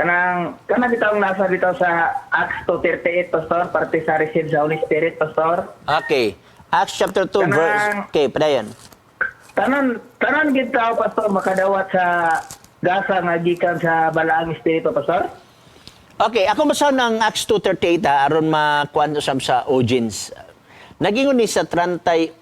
kanang bitaw nasa bitaw sa Acts 2:38 pastor, parte sa receive sa Holy Spirit pastor. Okay. Acts chapter 2 verse... Okay, padayon. Tanan gid tao pastor makadawat sa gasa nga gikan sa balaang espiritu pastor. Okay, ako basa ng Acts 2:38 aron makuan usab sa audience. Nagingon ni sa 38.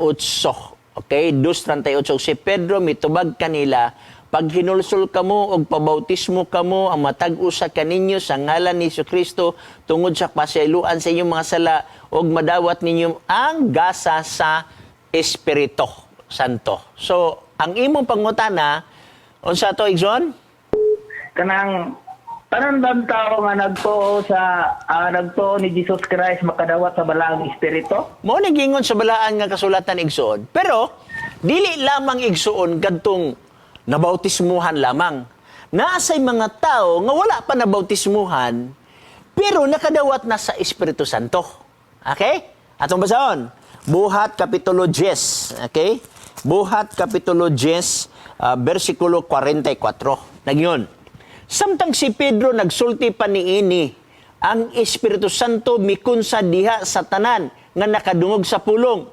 Okay, 2:38 si Pedro mitubag kanila pag hinulsol kamo og pabautismo kamo ang matag-o sa kaninyo sa ngalan ni Jesucristo tungod sa pasayloan sa inyong mga sala og madawat ninyo ang gasa sa Espiritu Santo. So, ang imong pangutana unsa to Igson? Kanang tanan bang tao nga nagtuo ni Jesus Christ makadawat sa balaang espiritu? Mo nagingon sa balaan nga kasulatan igsoon. Pero dili lamang igsoon kadtong nabautismuhan lamang. Naasay mga tao nga wala pa nabautismuhan pero nakadawat na sa Espiritu Santo. Okay? Atong basahon. Buhat kapitulo 10. Okay? Buhat kapitulo 10 versikulo 44. Nagyon. Samtang si Pedro nagsulti pa niini, ang Espiritu Santo mikunsa diha sa tanan nga nakadungog sa pulong.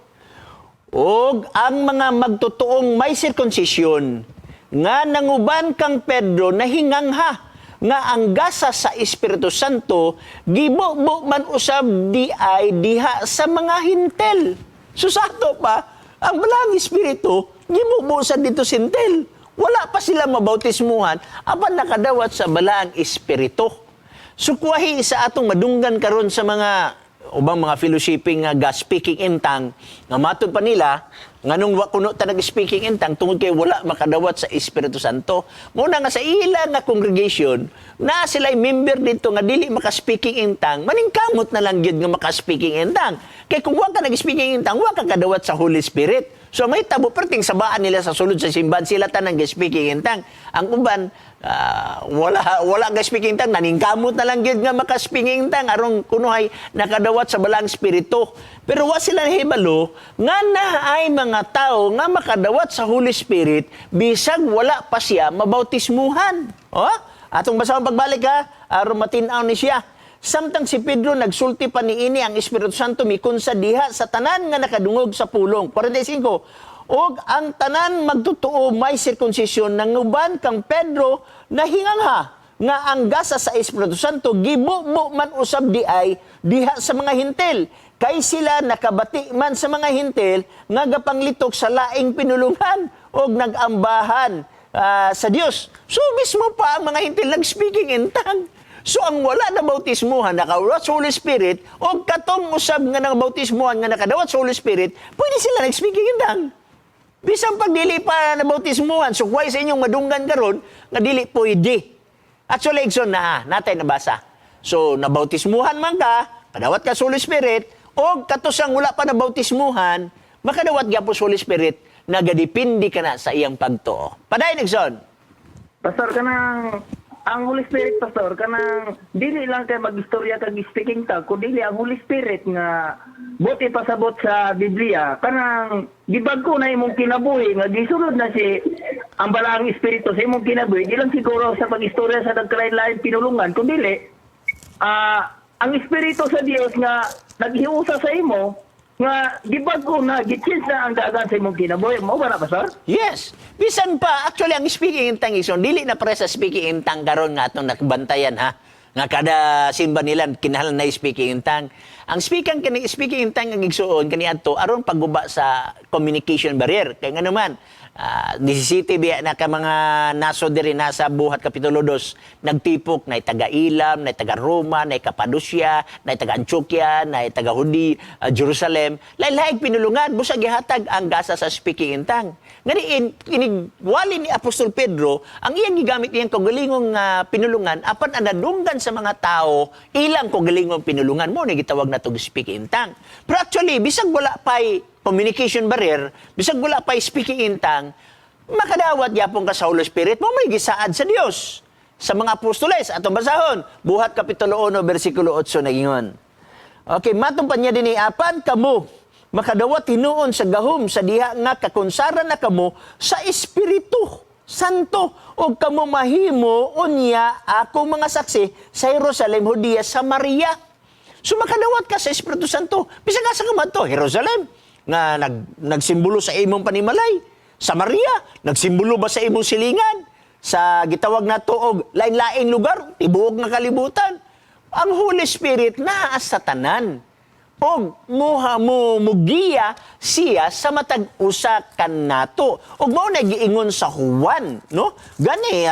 Og ang mga magtutuong may circumcision nga nanguban kang Pedro nahingangha nga ang gasa sa Espiritu Santo gibo man usab di ay diha sa mga hintel. Susato pa ang balang Espiritu gibo sa dito sintel. Wala pa sila mabautismuhan apan nakadawat sa balaang Espiritu. Sukwahi sa atong madunggan karon sa mga ubang mga fellowshipping nga speaking in tongue nga matud pa nila nganong wa kuno ta nag-speaking in tongue tungod kay wala makadawat sa Espiritu Santo. Muna nga sa ila nga congregation na sila member dito nga dili maka-speaking in tongue, maningkamot na lang gyud nga maka-speaking in tongue. Kay kung wa ka nag-speaking in tongue, wa ka kadawat sa Holy Spirit. So may tabo perting sabaan nila sa sulod sa simbahan sila tanang speaking in tongue. Ang uban wala ga speaking tongue, naningkamot na lang gyud nga maka-speaking tongue aron kunohay nakadawat sa balang espiritu. Pero wa sila hibalo nga naay mga tao nga makadawat sa Holy Spirit bisag wala pa siya mabautismuhan. Oh? Atong basahon pagbalik ha, aron matin-aw ni siya. Samtang si Pedro nagsulti pa niini ang Espiritu Santo mikunsa diha sa tanan nga nakadungog sa pulong. 45. Og ang tanan magtutuo may circumcision nanguban kang Pedro nahingangha nga ang gasa sa Espiritu Santo gibo man usab di ay diha sa mga hintel. Kay sila nakabati man sa mga hintel nga gapanglitok sa laing pinulungan og nagambahan sa Dios. So mismo pa ang mga hintel nag-speaking in tongue. So ang wala na bautismuhan nakadawat sa Holy Spirit o katong usab nga nang bautismuhan nga nakadawat sa Holy Spirit, pwede sila nag-speaking in tongue. Bisan pag dili pa na bautismuhan, so why sa inyong madunggan karon nga dili pwede. At so Legson na natay nabasa. So nabautismuhan man ka, kadawat ka sa Holy Spirit, o katosang wala pa na bautismuhan, makadawat gyapon sa Holy Spirit, nagadepende ka na sa iyang pagtuo. Paday Legson. Pastor kanang ang Holy Spirit pastor kanang dili lang kay magistorya kag speaking tongue kundi ang Holy Spirit nga buti pasabot sa Biblia kanang gibagko na imong kinabuhi nga gisulod na si ang balaang espiritu sa imong kinabuhi di lang siguro sa pagistorya sa nagkalain-lain pinulungan kundi ang espiritu sa Dios nga naghiusa sa imo nga gibagko na gitsis na ang dagan sa imong kinabuhi mo ba na pastor? Yes. Bisan pa, actually, ang speaking in tongue ison, dili na pare sa speaking in tongue karon nga atong nakabantayan, ha? Nga kada simba nila, kinahanglan na speaking in tongue. Ang speaking in tongue ang igsuon, kaniadto aron pagguba sa communication barrier. Kaya nga naman, CCTV na ka mga naso diri nasa Buhat Kapitulo 2, nagtipok na taga-Ilam, na taga-Roma, na Kapadosya, na taga-Antioquia, na taga-Hudi, Jerusalem. Lain-laing pinulungan, busag gihatag ang gasa sa speaking in tongue. Ngani inigwali ni Apostol Pedro, ang iyang gigamit niyang kagalingong pinulungan, apan anadunggan sa mga tao, ilang kagalingong pinulungan mo, gitawag na itong speaking in tongue. Pero actually, bisag wala pa'y communication barrier, bisag wala pa'y speaking in tongue, makadawat yapon ka sa Holy Spirit mo, may gisaad sa Dios. Sa mga apostoles, atong basahon, Buhat Kapitulo 1, versikulo 8, nagingon. Okay, matumpan niya din apan kamo, makadawat hinuon sa gahom sa diha nga kakonsaran na kamo sa Espiritu. Santo, o kamo mahimo unya ako mga saksi sa Jerusalem, Judea, Samaria. So makadawat ka sa Espiritu Santo. Bisag asa ka man to, Jerusalem, nga nagsimbolo sa imong panimalay. Samaria, nagsimbolo ba sa imong silingan? Sa gitawag na to og lain-lain lugar, tibuok nga kalibutan. Ang Holy Spirit naa sa tanan. Og muha mo mugiya siya sa matag usa kanato. Og mao na giingon sa Juan, no? Gani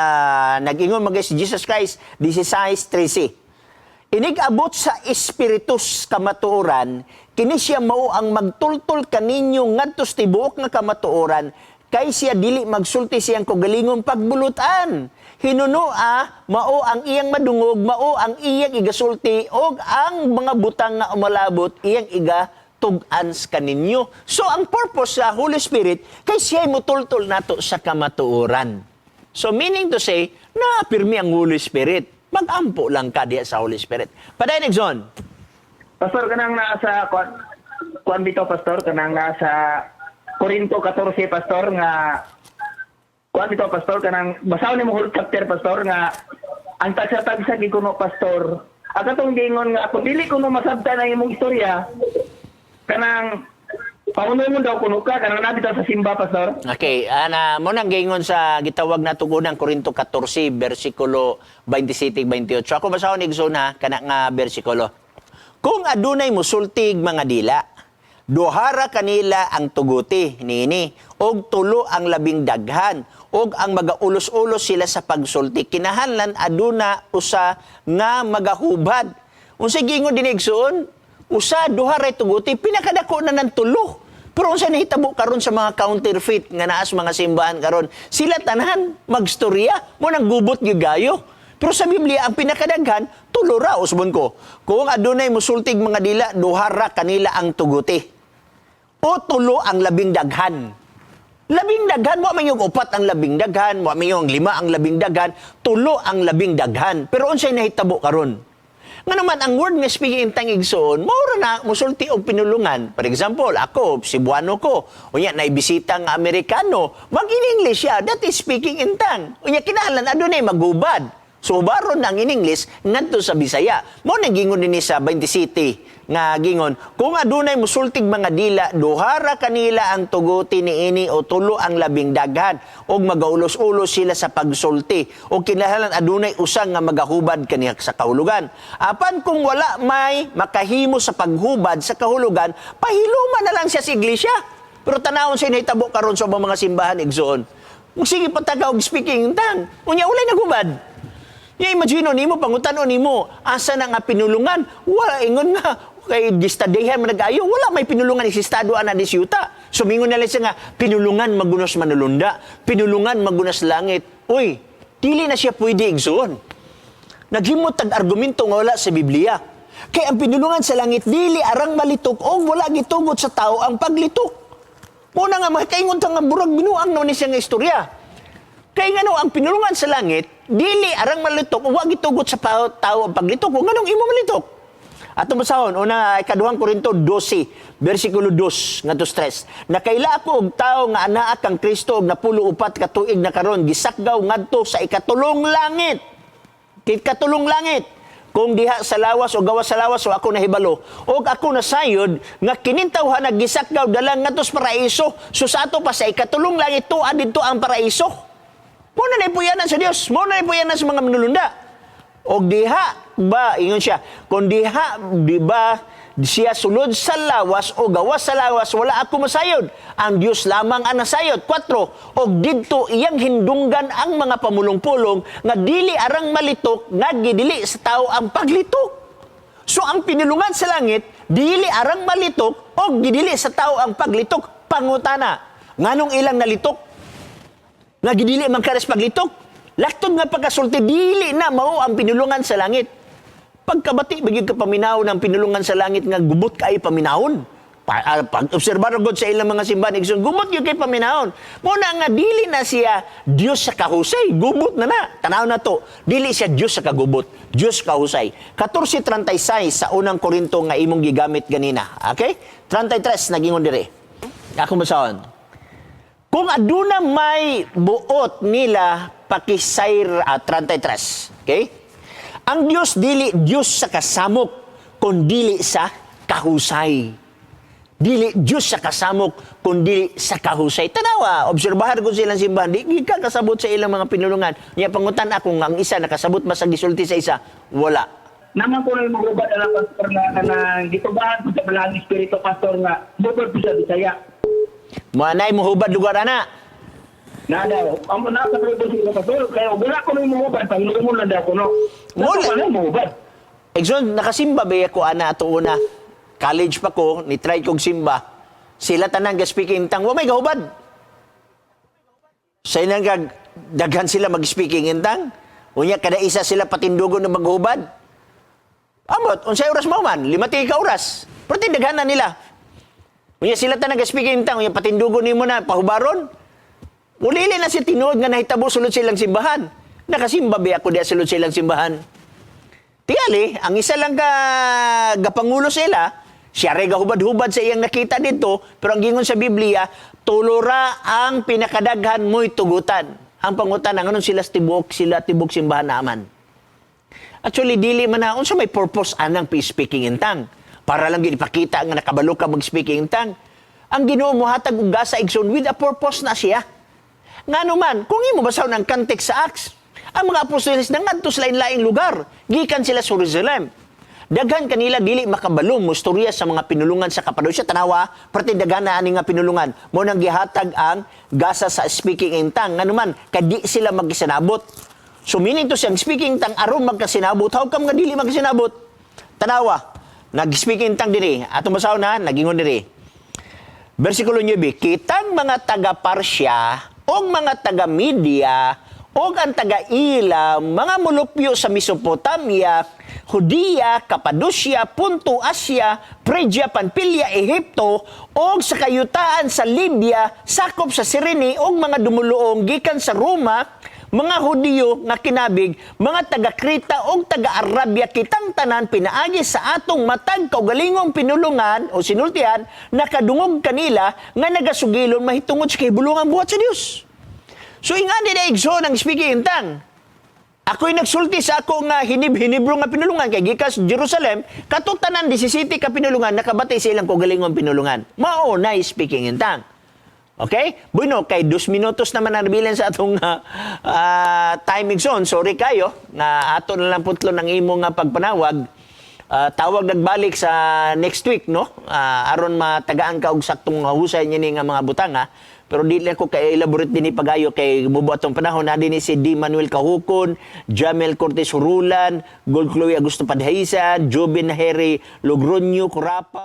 nag-ingon magay si Jesus Christ 16:13. Inig-abot sa espiritus kamatuoran, kini siya mao ang magtultol kaninyo ngadto sa tibuok nga kamatuoran, kay siya dili magsulti siyang kaugalingong pagbulutan. Hinunua, mao ang iyang madungog, mao ang iyang igasulti, og ang mga butang nga umalabot, iyang igatug-ans kaninyo. So, ang purpose sa Holy Spirit, kay siya mutultol nato sa kamatuoran. So, meaning to say, napirmi ang Holy Spirit. Mag-ampo lang ka diya sa Holy Spirit. Paday, Nixon. Pastor, kanang nasa, kuan bitaw, Pastor, kanang nasa Corinto 14, Pastor, nga kuan bitaw, Pastor, kanang basaw ni mo whole chapter, Pastor, nga ang tagsa-tagsa gikuno, Pastor. Ang katong gingon nga, kung dili kuno masabtan ang imong istorya, kanang paunong mo daw kuno ka, kanang nabitaw sa simba, Pastor. Okay, mo nang gingon sa gitawag na tugunang Corinto 14, versikulo 27-28. Ako basahon Nixon ha, kana nga versikulo. Kung adunay musultig mga dila, duhara kanila ang tuguti, nini, og tulo ang labing daghan, og ang magaulos-ulos sila sa pagsulti. Kinahanglan aduna usa nga magahubad. Unsa gingon din Nixon? Usa, duhara tuguti, pinakadako na ng tulo. Pero unsa nahitabo karon sa mga counterfeit nga naas mga simbahan karon, sila tanan magstorya mo nang gubot gyud gayo. Pero sa Biblia ang pinakadaghan tulo ra usbon ko. Kung adunay musultig mga dila, duhara kanila ang tuguti. O tulo ang labing daghan. Labing daghan, mo man yung upat ang labing daghan, mo man yung lima ang labing daghan, tulo ang labing daghan. Pero unsay nahitabo karon? Nga naman, ang word nga speaking in tangigsoon, maura na musulti og pinulungan. For example, ako, Cebuano ko, unya, naibisita nga Amerikano, mag-in-English siya, that is speaking in tang. Unya, kinahanglan, adunay magubad. So, baron ang in-English, ngadto sa Bisaya. Mo na gingon din sa 27, nga gingon, kung adunay musultig mga dila, duhara kanila ang tuguti niini o tulo ang labing daghan, o magaulos-ulos sila sa pagsulti, o kinahanglan adunay usang nga magahubad kaniya sa kahulugan. Apan kung wala may makahimo sa paghubad sa kahulugan, pahiluman na lang siya sa iglesia. Pero tanawon siya nahitabo karon sa mga simbahan igsoon. Sige patagaw speaking in tongue. Unya ulay naghubad. Imagine nimo pangutanon nimo asa na nga pinulungan, wala ingon nga kay gistadehan man nagayo, wala may pinulungan si estado ana di siyuta. Sumingon na lang siya nga pinulungan magunos manulunda, pinulungan magunas langit. Uy, dili na siya pwede igsoon. Naghimot tag argumento nga wala sa Biblia. Kay ang pinulungan sa langit dili arang malitok o wala gitugot sa tao ang paglitok. Muna nga makaingon ta nga burag binuang naman ni siya nga istorya. Kay ngano ang pinulungan sa langit dili arang malitok o wala gitugot sa tao ang paglitok. Kung nganong imo malitok? Atong basahon, una, ikaduhang Korinto 12, versikulo 2, nga to stress. Nakaila ako og tao nga anaa kang Kristo og napulo upat ka tuig na karon gisakgaw ngadto sa ikatulong langit. Ikatulong langit. Kung diha sa lawas o gawas sa lawas o ako nahibalo. Og ako nasayod nga kinintawhan naggisakgaw dalang ngadto sa paraiso. So sa ato pa sa ikatulong langit tuad didto ang paraiso. Muna na ipuyanan sa Dios, muna na ipuyanan sa mga manulunda. Og diha ba, ingon siya, kung diha, di ba, siya sulod sa lawas o gawas sa lawas, wala ako masayod. Ang Diyos lamang ang nasayod. 4, og didto iyang hindunggan ang mga pamulong-pulong nga dili arang malitok, nga gidili sa tao ang paglitok. So ang pinulungan sa langit, dili arang malitok, o gidili sa tao ang paglitok. Pangutana, nganong ilang nalitok? Nga gidili man kares paglitok? Laktod nga pagkasulti, dili na mao ang pinulungan sa langit. Pagkabati, bagay ka paminaw ng pinulungan sa langit nga gubot ka ay paminahon. Pag-obserbar God sa ilang mga simbahan, gubot yun kay paminahon. Muna nga, dili na siya Diyos sa kahusay. Gubot na na. Tanaw na to. Dili siya Diyos sa kagubot. Diyos kahusay. 14:36 sa unang Korinto nga imong gigamit ganina. Okay? 33, nagingon dire. Ako masahon. Kung aduna may buot nila pakisayr 33. Okay? Ang Dios dili Dios sa kasamok, kundi sa kahusay. Dili Diyos sa kasamok, kundi sa kahusay. Tanawa, obserbahan ko silang simbahan, di ka kasabot sa ilang mga pinulungan. Niya pangutan ako nga ang isa nakasabot mas gisulti sa isa, wala. Naman ko na yung magubad na pastor na gitubahan ko sa Balang Espiritu pastor nga bukod po sa Bisaya. Manay mo hubad lugar ana. Na daw, amo na sa Espiritu pastor kaya wala ko na yung magubad pag mo lang daw ko no. Wala. Wala mo magubad. Exon, nakasimba ba ako ana ato una? College pa ko, ni-try kong simba. Sila tanang ga-speaking tang, wa may gahubad. Sa inang daghan sila mag-speaking intang. Unya, kada isa sila patindugon na maghubad. Amot, unsay oras mo man? 5 ka oras. Pero daghan na nila. Unya, sila tanang ga-speaking intang. Unya, patindugon ni mo na, pahubaron. Ulili na si tinuod nga nahitabo sulod silang simbahan. Nakasimba ba ako diya sulod silang simbahan? Tiyali, ang isa lang gapangulo sila, siya rin gahubad-hubad sa iyang nakita dito, pero ang gingon sa Biblia, tulura ang pinakadaghan mo'y tugutan. Ang pangutan, ang anong sila tibok simbahan naman. Actually, dili man na, unsa may purpose anang speaking in tongue. Para lang ipakita nga nakabalo ka mag-speaking in tongue. Ang Ginoo mo hatag og gasa igsoon with a purpose na siya. Nga naman, kung imo basaw ng context sa Acts, ang mga apostoles nangadto sa lain-laing lugar, gikan sila sa Jerusalem. Daghan kanila dili makabalo mo istorya sa mga pinulungan sa Kapadocia. Tanawa, parte daghan na ani nga pinulungan. Mo nang gihatag ang gasa sa speaking in tongue. Nga naman, kadi sila magkisanabot. So meaning to siyang speaking in tongue aron magkasinabot. How come nga dili magkasinabot? Tanawa, nag-speaking in tongue diri. Atong basaw na, nagingon diri. Versikulo 9, kitang mga taga-Parsya o mga taga-Media o ang taga-Ilam, mga mulupyo sa Mesopotamia, Judea, Cappadocia, Punto, Asia, Phrygia, Pamphylia, Ehipto, o sa kayutaan sa Libya, sakop sa Cyrene, o mga dumuluong gikan sa Roma, mga Hudiyo nga kinabig, mga taga-Krita o taga-Arabia, kitang tanan pinaagi sa atong matag kaugalingong pinulungan o sinultihan, nakadungog kanila nga nagasugilon mahitungod sa kahibulungan buhat sa Dios. So, ingani na igso ng speaking in tongue. Ako'y nagsulti sa ako nga hinib-hinibro nga pinulungan kay gikas Jerusalem, katutanan 17 ka pinulungan, nakabatay sa ilang kaugalingong pinulungan. Mao na speaking in tongue. Okay? Bueno, kay 2 minutos naman ang nabilan sa atong timing zone. Sorry kayo, nga ato na lang putlo ng imo nga pagpanawag. Tawag nagbalik sa next week, no? Aron matagaan ka og saktong husay niya nga mga butanga. Pero di lang ko kay elaborate din pagayo kay mubo atong panahon na din si D. Manuel Kahukon, Jamel Cortez Hurulan, Gold Chloe Augusto Padhaisan, Jobin Harry Logroño Corapa.